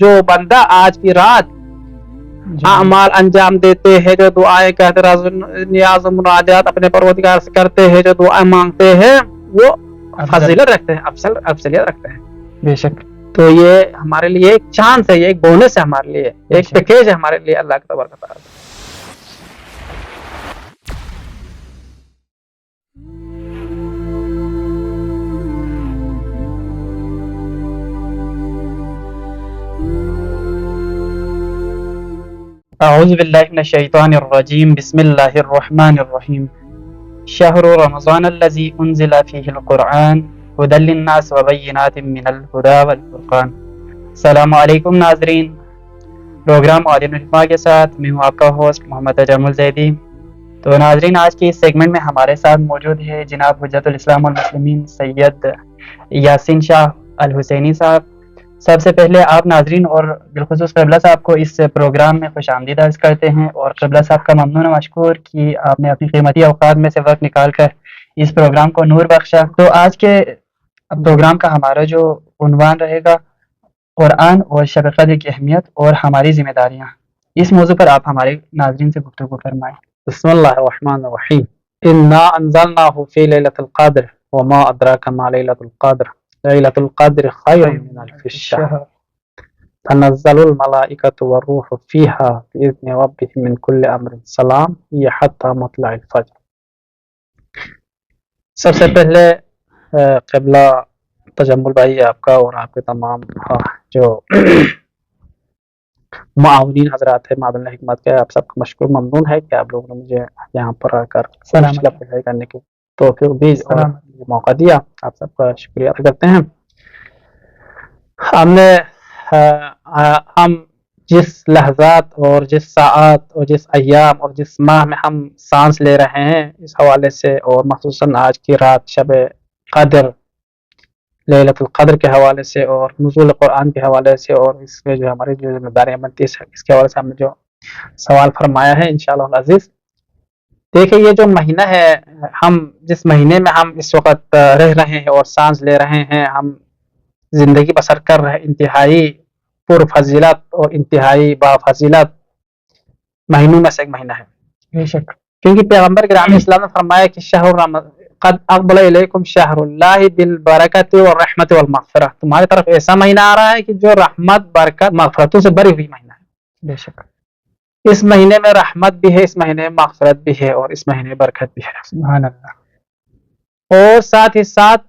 جو بندہ آج کی رات اعمال انجام دیتے ہیں، جو دعائیں کہتے نیاز و مناجات اپنے پروردگار سے کرتے ہیں، جو دعائیں مانگتے ہیں، وہ فضیلت رکھتے ہیں، افضلیت رکھتے ہیں. بے شک. تو یہ ہمارے لیے ایک چانس ہے، یہ ایک بونس ہے ہمارے لیے، ایک پیکیج ہے ہمارے لیے اللہ کا تبارک و تعالی. اعوذ باللہ من الشیطان الرجیم. بسم اللہ الرحمن الرحیم. شہر رمضان الذی انزل فیہ القرآن ھدی للناس وبینات من الھدی والفرقان. السلام علیکم ناظرین. پروگرام عالم الحکمہ کے ساتھ میں ہوں آپ کا ہوسٹ محمد تجمل زیدی. تو ناظرین، آج کی اس سیگمنٹ میں ہمارے ساتھ موجود ہے جناب حجت الاسلام والمسلمین سید یاسین شاہ الحسینی صاحب. سب سے پہلے آپ ناظرین اور بالخصوص قبلہ صاحب کو اس پروگرام میں خوش آمدید عرض کرتے ہیں، اور قبلہ صاحب کا ممنون و مشکور کہ آپ نے اپنی قیمتی اوقات میں سے وقت نکال کر اس پروگرام کو نور بخشا. تو آج کے پروگرام کا ہمارا جو عنوان رہے گا قرآن اور شب قدر کی اہمیت اور ہماری ذمہ داریاں. اس موضوع پر آپ ہمارے ناظرین سے گفتگو فرمائیں. بسم اللہ الرحمن الرحیم. انا انزلناہ فی لیلۃ القدر وما ادراک ما لیلۃ القدر لیلۃ القدر خیر من الف الشہر تنزل الملائکۃ والروح فیہا بإذن ربہم من کل امر سلام ہی حتی مطلع الفجر. سب سے پہلے قبلہ تجمل بھائی آپ کا اور آپ کے تمام جو معاونین حضرات ہیں معاون حکمت کے، آپ سب کا مشکور ممنون ہے کہ آپ لوگوں نے مجھے یہاں پر آ کر پڑھائی کرنے کی توفیق دی اور موقع دیا. آپ سب کا شکریہ ادا کرتے ہیں. ہم جس لحظات اور جس ساعات اور جس ایام اور جس ماہ میں ہم سانس لے رہے ہیں اس حوالے سے، اور مخصوصاً آج کی رات شب قدر لیلۃ القدر کے حوالے سے اور نزول قرآن کے حوالے سے، اور اس میں جو ہماری جو ذمہ داریاں بنتی ہے اس کے حوالے سے ہم نے جو سوال فرمایا ہے انشاءاللہ العزیز. دیکھیں، یہ جو مہینہ ہے، ہم جس مہینے میں ہم اس وقت رہ رہے ہیں اور سانس لے رہے ہیں، ہم زندگی بسر کر رہے، انتہائی پر فضیلت اور انتہائی با فضیلت مہینوں میں سے ایک مہینہ ہے. بے شک. کیونکہ پیغمبر کرام اسلام نے فرمایا کہ شہر رمضان قد اقبل الیکم شہر اللہ بالبرکۃ والرحمۃ والمغفرہ. تمہاری طرف ایسا مہینہ آ رہا ہے کہ جو رحمت، برکت، مغفرتوں سے بری ہوئی مہینہ ہے. بے شک. اس مہینے میں رحمت بھی ہے، اس مہینے میں مغفرت بھی ہے، اور اس مہینے میں برکت بھی ہے. سبحان اللہ. اور ساتھ ہی ساتھ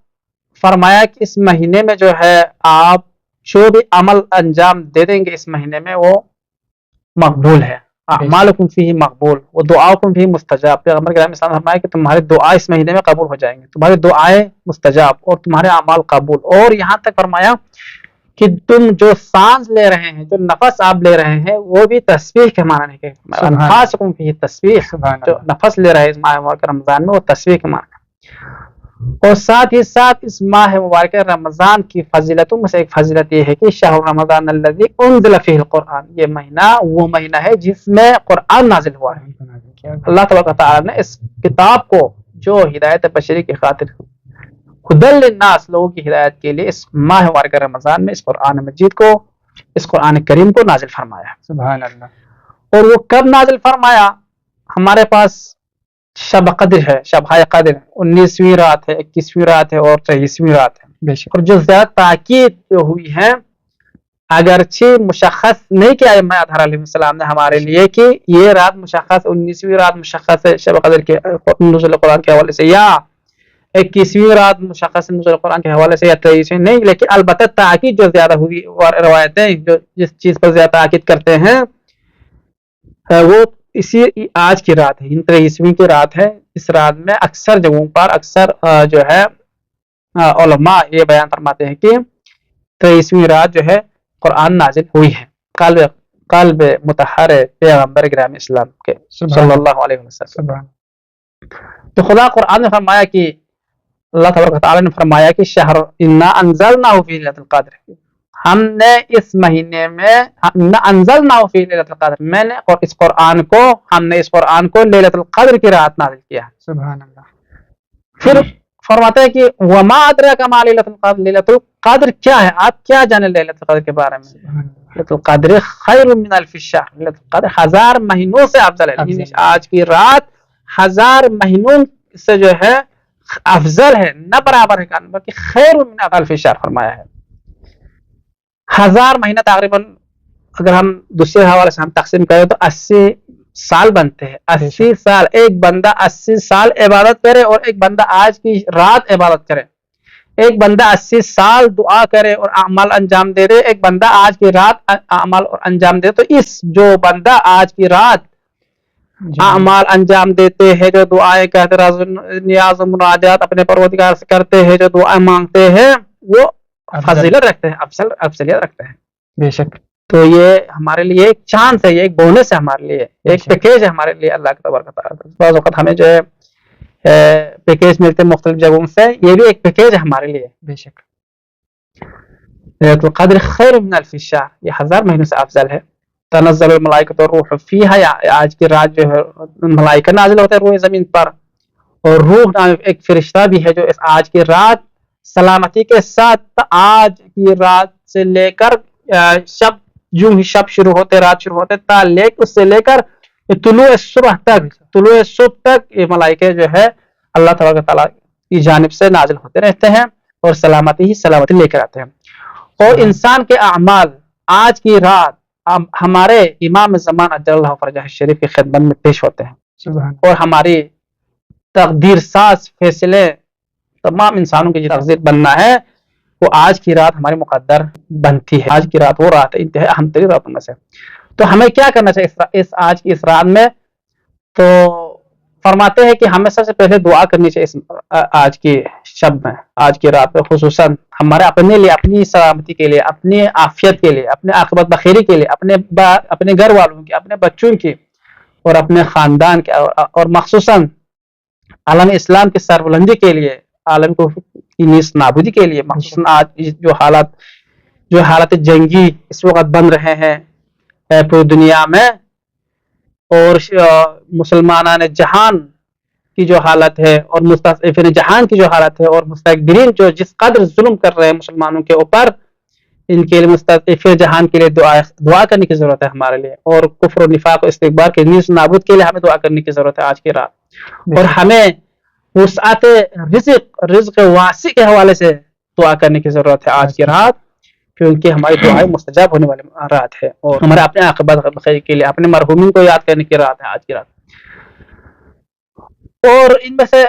فرمایا کہ اس مہینے میں جو ہے آپ جو بھی عمل انجام دے دیں گے اس مہینے میں وہ مقبول ہے. اعمالکم فیہ مقبول و دعاؤکم فیہ مستجاب. پیغمبر کرام اسلام نے فرمایا کہ تمہارے دعا اس مہینے میں قبول ہو جائیں گے، تمہاری دعائیں مستجاب اور تمہارے اعمال قبول. اور یہاں تک فرمایا کہ تم جو سانس لے رہے ہیں، جو نفس آپ لے رہے ہیں، وہ بھی تسبیح کے معنی ہے. انفاسکم فیہ تسبیح. جو نفس لے رہے ہیں اس ماہ مبارک رمضان میں وہ تسبیح کے معنی. اور ساتھ ہی ساتھ اس ماہ مبارک رمضان کی فضیلتوں میں سے ایک فضیلت یہ ہے کہ شہر رمضان الذی انزل فیہ القرآن. یہ مہینہ وہ مہینہ ہے جس میں قرآن نازل ہوا ہے. اللہ تبارک و تعالی نے اس کتاب کو جو ہدایت بشری کی خاطر ھدی للناس لوگوں کی ہدایت کے لیے اس ماہ مبارک رمضان میں اس قرآن مجید کو، اس قرآن کریم کو نازل فرمایا. سبحان اللہ. اور وہ کب نازل فرمایا؟ ہمارے پاس شب قدر ہے، شب قدر 19ویں رات ہے، 21ویں رات ہے اور 23ویں رات ہے. اور جو زیادہ تاکید ہوئی ہے، اگرچہ مشخص نہیں کیا ائمہ اطہار علیہ السلام نے ہمارے لیے کہ یہ رات مشخص 19ویں رات مشخص ہے شب قدر کے نزول قرآن کے حوالے سے، یا 21ویں رات مشخص نزول قرآن کے حوالے سے، یا 23ویں نہیں، لیکن البتہ تاکید جو زیادہ ہوئی روایتیں جو جس چیز پر زیادہ تاکید کرتے ہیں وہ اسی آج کی رات ہے، 23ویں کی رات ہے. اس رات میں اکثر جگہوں پر اکثر جو ہے علماء یہ بیان فرماتے ہیں کہ 23ویں رات جو ہے قرآن نازل ہوئی ہے قلب مطہر پیغمبر کرام اسلام کے صلی اللہ علیہ وسلم. تو خدا قرآن نے فرمایا کہ اللہ تبارک و تعالی نے فرمایا کہ شہر انا انزلناہ فی لیلۃ القدر. ہم نے اس مہینے میں انزلناہ فی لیلۃ القدر، میں نے اور اس قرآن کو، ہم نے اس قرآن کو لیلۃ القدر کی رات نازل کیا. سبحان اللہ. پھر فرماتے ہیں کہ وما ادراک ما لیلۃ القدر، لیلۃ القدر کیا ہے، آپ کیا جانے لیلۃ القدر کے بارے میں؟ لیلۃ القدر خیر من الف شہر، لیلۃ القدر 1000 مہینوں سے افضل ہے، یعنی آج کی رات 1000 مہینوں سے جو ہے افضل ہے، نہ برابر ہے بلکہ خیر من الف شہر فرمایا ہے۔ 1000 مہینہ تقریباً اگر ہم دوسرے حوالے سے ہم تقسیم کریں تو 80 سال بنتے ہیں۔ 80 سال، ایک بندہ 80 سال عبادت کرے اور ایک بندہ آج کی رات عبادت کرے، ایک بندہ 80 سال دعا کرے اور اعمال انجام دے دے، ایک بندہ آج کی رات اعمال انجام دے، تو اس جو بندہ آج کی رات اعمال انجام دیتے ہیں، جو دعائیں کہتے راز نیاز و مناجات اپنے پروردگار سے کرتے ہیں، جو دعائیں مانگتے ہیں، وہ فضیلت رکھتے ہیں، افضلیت رکھتے ہیں۔ بے شک تو یہ ہمارے لیے ایک چانس ہے، یہ ایک بونس ہے ہمارے لیے، ایک پیکیج ہے ہمارے لیے اللہ کے تبارک و تعالیٰ۔ بعض اوقات ہمیں جو ہے پیکیج ملتے ہیں مختلف جگہوں سے، یہ بھی ایک پیکیج ہے ہمارے لیے۔ بے شک لیلۃ القدر خیر من الف شہر، یہ 1000 مہینوں سے افضل ہے۔ تنزل الملائکۃ والروح فیہا، آج کی رات جو ہے ملائکہ نازل ہوتے ہیں روح زمین پر، اور روح نام ایک فرشتہ بھی ہے جو اس آج کی رات سلامتی کے ساتھ، آج کی رات سے لے کر شب، یوں ہی شب شروع ہوتے، رات شروع ہوتے، اس سے لے کر طلوع صبح تک یہ ملائکے جو ہے اللہ تبارک و تعالیٰ کی جانب سے نازل ہوتے رہتے ہیں اور سلامتی لے کر آتے ہیں۔ اور انسان کے اعمال آج کی رات ہمارے امام زمان اجل اللہ فرجہ شریف کی خدمت میں پیش ہوتے ہیں، اور ہماری تقدیر ساز فیصلے تمام انسانوں کی جو تقدیر بننا ہے وہ آج کی رات ہماری مقدر بنتی ہے۔ آج کی رات وہ رات ہے انتہائی اہم ترین راتوں میں سے۔ تو ہمیں کیا کرنا چاہیے آج کی اس رات میں؟ تو فرماتے ہیں کہ ہمیں سب سے پہلے دعا کرنی چاہیے آج کی شب میں، آج کی رات میں، خصوصاً ہمارے اپنے لیے، اپنی سلامتی کے لیے، اپنی عافیت کے لیے، اپنے عاقبت بخیری کے لیے، اپنے گھر والوں کی، اپنے بچوں کی، اور اپنے خاندان کے، اور مخصوصاً عالم اسلام کی سربلندی کے لیے، عالم کو کی نیست نابودی کے لیے، مخصوصاً آج جو حالات جنگی اس وقت بن رہے ہیں پوری دنیا میں، اور مسلمانان جہان کی جو حالت ہے، اور مستضعفین جہان کی جو حالت ہے، اور مستکبرین جو جس قدر ظلم کر رہے ہیں مسلمانوں کے اوپر، ان کے لیے مستضعفین جہان کے لیے دعا کرنے کی ضرورت ہے ہمارے لیے، اور کفر و نفاق و استکبار کے نیز نابود کے لیے ہمیں دعا کرنے کی ضرورت ہے آج کی رات۔ اور ہمیں وسعت رزق واسع کے حوالے سے دعا کرنے کی ضرورت ہے آج کی رات، کیونکہ ہماری دعائیں مستجاب ہونے والی رات ہے، اور ہمارے اپنے عاقبت بخیر کے لیے، اپنے مرحومین کو یاد کرنے کی رات ہے آج کی رات۔ اور ان میں سے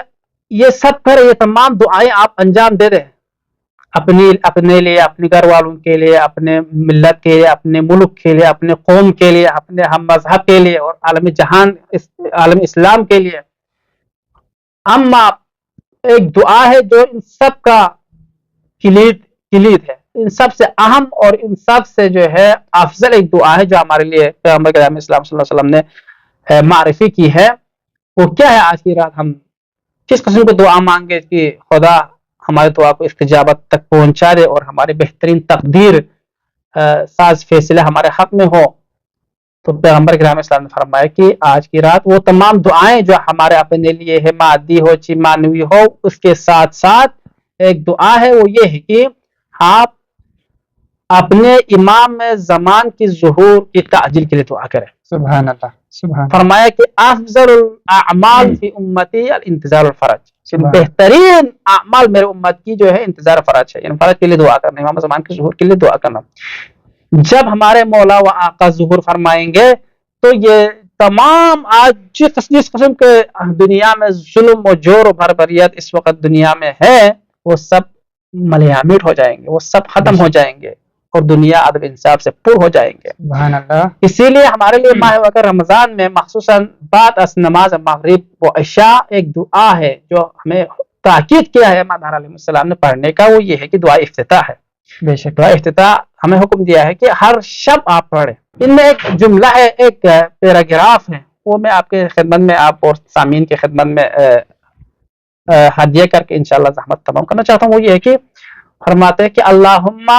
یہ سب پر یہ تمام دعائیں آپ انجام دے دیں، اپنے لیے، اپنے گھر والوں کے لیے، اپنے ملت کے لیے، اپنے ملک کے لیے، اپنے قوم کے لیے، اپنے ہم مذہب کے لیے، اور عالم جہان، عالم اسلام کے لیے۔ اما ایک دعا ہے جو ان سب کا کلید ہے، ان سب سے اہم اور ان سب سے جو ہے افضل ایک دعا ہے جو ہمارے لیے پیغمبر کریم اسلام صلی اللہ علیہ وسلم نے معرفی کی ہے۔ وہ کیا ہے؟ آج کی رات ہم کس قسم کی دعا مانگے کہ خدا ہماری دعا کو استجابت تک پہنچا دے اور ہماری بہترین تقدیر ساز فیصلے ہمارے حق میں ہو؟ تو پیغمبر کریم اسلام نے فرمایا کہ آج کی رات وہ تمام دعائیں جو ہمارے اپنے لیے ہے، مادی ہو چی مانوی ہو، اس کے ساتھ ساتھ ایک دعا ہے، وہ یہ ہے کہ آپ اپنے امام زمان کی ظہور کی تعجیل کے لیے دعا کریں۔ سبحان اللہ، سبحان فرمایا کہ افضل الاعمال فی امتی الانتظار الفرج، بہترین اعمال میرے امت کی جو ہے انتظار فرج ہے، یعنی فرج کے لیے دعا کرنا، امام زمان کی ظہور کے لیے دعا کرنا۔ جب ہمارے مولا و آقا ظہور فرمائیں گے تو یہ تمام آج جس قسم کے دنیا میں ظلم و جور و بربریت اس وقت دنیا میں ہے، وہ سب ملیامٹ ہو جائیں گے، وہ سب ختم ہو جائیں گے، اور دنیا عدل انصاف سے پر ہو جائیں گے۔ سبحان اللہ۔ اسی لیے ہمارے لیے ماہ وقت رمضان میں خصوصاً بعد از نماز مغرب و عشاء ایک دعا ہے جو ہمیں تاکید کیا ہے امام علیہ السلام نے پڑھنے کا، وہ یہ ہے کہ دعا افتتاح ہے۔ بے شک دعا افتتاح ہمیں حکم دیا ہے کہ ہر شب آپ پڑھیں۔ ان میں ایک جملہ ہے، ایک پیراگراف ہے، وہ میں آپ کے خدمت میں، آپ اور سامعین کی خدمت میں ہدیہ کر کے انشاءاللہ زحمت تمام کرنا چاہتا ہوں۔ وہ یہ ہے کہ فرماتے ہیں کہ اللہم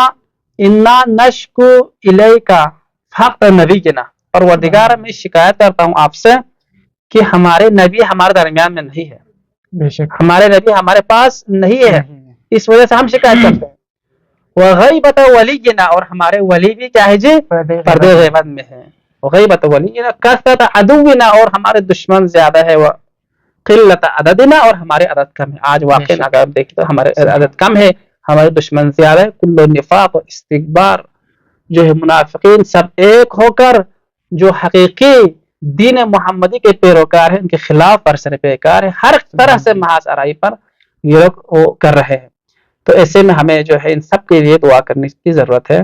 انا نشکو الیکا حق نبینا، پروردگار میں شکایت کرتا ہوں آپ سے کہ ہمارے نبی ہمارے درمیان میں نہیں ہے، بے شک ہمارے نبی ہمارے پاس نہیں ہے، اس وجہ سے ہم شکایت کرتے ہیں. وغیبت ولینا، اور ہمارے ولی بھی کیا ہے جی پردے غیبت میں ہے. وغیبت ولینا کثرت عدونا، اور ہمارے دشمن زیادہ ہے. قلت عددنا، اور ہمارے عدد کم ہے. آج واقعی اگر آپ دیکھیں تو ہمارے عدد کم ہے، ہمارے دشمن زیادہ ہے. کل نفاق و استکبار، جو ہے منافقین سب ایک ہو کر جو حقیقی دین محمدی کے پیروکار ہیں ان کے خلاف برسر پیکار ہے، ہر طرح سے محاذ آرائی پر یہ لوگ وہ کر رہے ہیں. تو ایسے میں ہمیں جو ہے ان سب کے لیے دعا کرنے کی ضرورت ہے.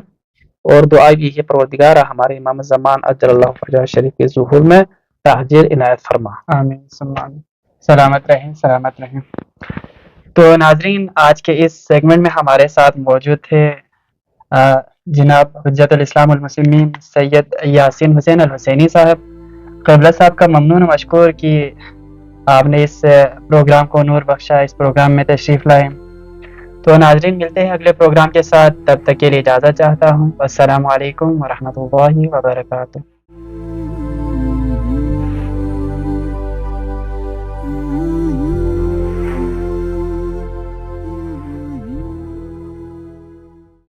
اور دعا بھی ہے پروردگارہ ہمارے امام زمان اجل اللہ فرجہ شریف کے ظہور میں تاجر عنایت فرما. آمین ثم آمین. سلامت رہیں، سلامت رہیں. تو ناظرین، آج کے اس سیگمنٹ میں ہمارے ساتھ موجود تھے جناب حجت الاسلام والمسلمین سید یاسین حسین الحسینی صاحب. قبلہ صاحب کا ممنون و مشکور کہ آپ نے اس پروگرام کو نور بخشا، اس پروگرام میں تشریف لائے. تو ناظرین، ملتے ہیں اگلے پروگرام کے ساتھ، تب تک کے لیے اجازت چاہتا ہوں. السلام علیکم ورحمۃ اللہ وبرکاتہ.